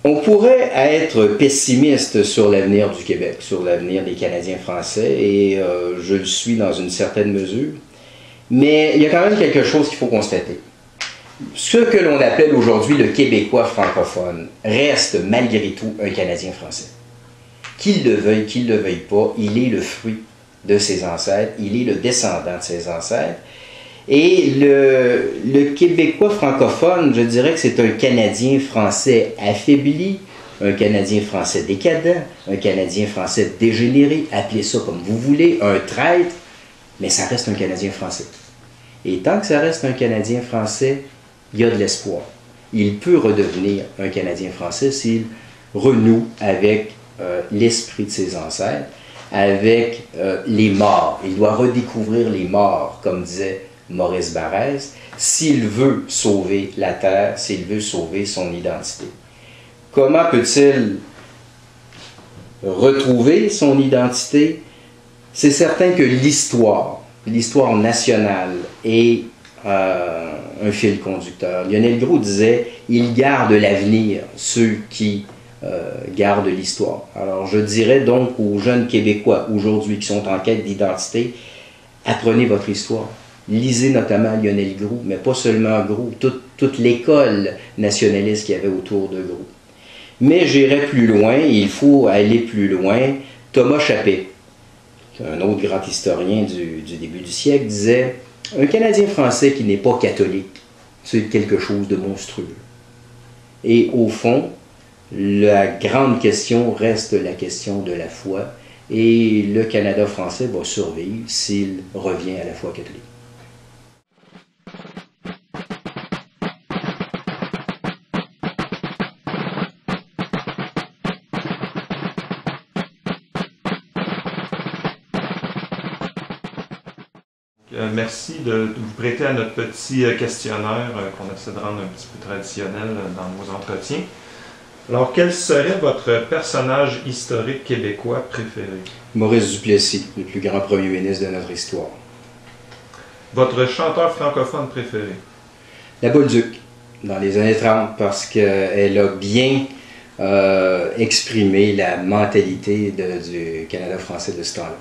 On pourrait être pessimiste sur l'avenir du Québec, sur l'avenir des Canadiens français, et je le suis dans une certaine mesure. Mais il y a quand même quelque chose qu'il faut constater. Ce que l'on appelle aujourd'hui le Québécois francophone reste malgré tout un Canadien français. Qu'il le veuille pas, il est le fruit de ses ancêtres, il est le descendant de ses ancêtres. Et le Québécois francophone, je dirais que c'est un Canadien français affaibli, un Canadien français décadent, un Canadien français dégénéré, appelez ça comme vous voulez, un traître, mais ça reste un Canadien français. Et tant que ça reste un Canadien français, il y a de l'espoir. Il peut redevenir un Canadien français s'il renoue avec l'esprit de ses ancêtres, avec les morts. Il doit redécouvrir les morts, comme disait Maurice Barrès, s'il veut sauver la terre, s'il veut sauver son identité. Comment peut-il retrouver son identité? C'est certain que l'histoire nationale est un fil conducteur. Lionel Groulx disait « Ils gardent l'avenir, ceux qui gardent l'histoire ». Alors je dirais donc aux jeunes Québécois aujourd'hui qui sont en quête d'identité, apprenez votre histoire. Lisez notamment Lionel Groulx, mais pas seulement Groulx, toute l'école nationaliste qu'il y avait autour de Groulx. Mais j'irai plus loin, et il faut aller plus loin. Thomas Chappé, un autre grand historien du début du siècle, disait « Un Canadien français qui n'est pas catholique, c'est quelque chose de monstrueux. » Et au fond, la grande question reste la question de la foi, et le Canada français va survivre s'il revient à la foi catholique. Merci de vous prêter à notre petit questionnaire qu'on essaie de rendre un petit peu traditionnel dans nos entretiens. Alors, quel serait votre personnage historique québécois préféré? Maurice Duplessis, le plus grand premier ministre de notre histoire. Votre chanteur francophone préféré? La Bolduc, dans les années 30, parce qu'elle a bien exprimé la mentalité du Canada français de ce temps-là.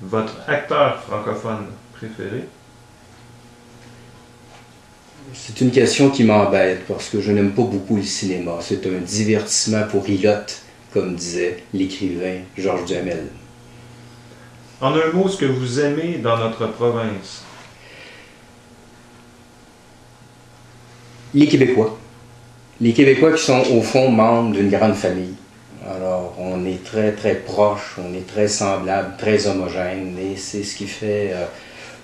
Votre acteur francophone préféré? C'est une question qui m'embête parce que je n'aime pas beaucoup le cinéma. C'est un divertissement pour ilotes, comme disait l'écrivain Georges Duhamel. En un mot, ce que vous aimez dans notre province? Les Québécois. Les Québécois qui sont au fond membres d'une grande famille. Alors, on est très, très proches, on est très semblables, très homogènes, et c'est ce qui fait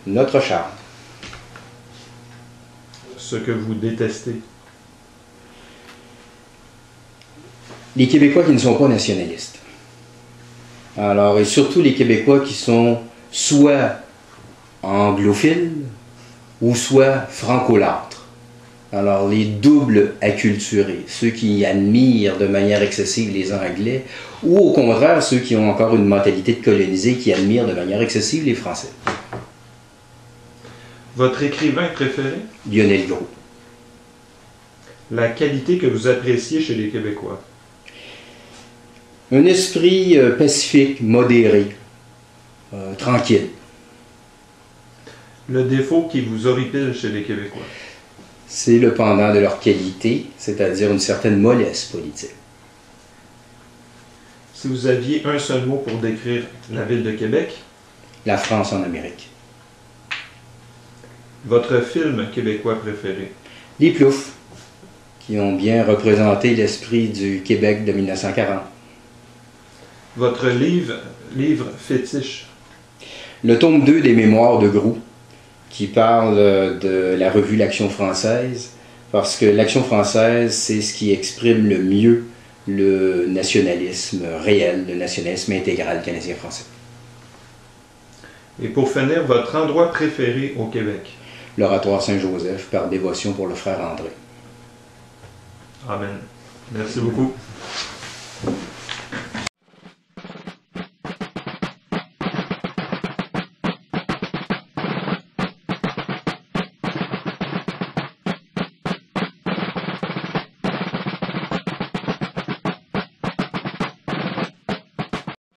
notre charme. Ce que vous détestez? Les Québécois qui ne sont pas nationalistes. Alors, et surtout les Québécois qui sont soit anglophiles ou soit franco-lâtres. Alors, les doubles acculturés, ceux qui admirent de manière excessive les Anglais, ou au contraire, ceux qui ont encore une mentalité de colonisé, qui admirent de manière excessive les Français. Votre écrivain préféré? Lionel Groulx. La qualité que vous appréciez chez les Québécois? Un esprit pacifique, modéré, tranquille. Le défaut qui vous horripile chez les Québécois? C'est le pendant de leur qualité, c'est-à-dire une certaine mollesse politique. Si vous aviez un seul mot pour décrire la ville de Québec? La France en Amérique. Votre film québécois préféré? Les Ploufs, qui ont bien représenté l'esprit du Québec de 1940. Votre livre fétiche? Le tome 2 des Mémoires de Groulx, qui parle de la revue L'Action française, parce que l'Action française, c'est ce qui exprime le mieux le nationalisme réel, le nationalisme intégral canadien-français. Et pour finir, votre endroit préféré au Québec? L'Oratoire Saint-Joseph, par dévotion pour le frère André. Amen. Merci beaucoup.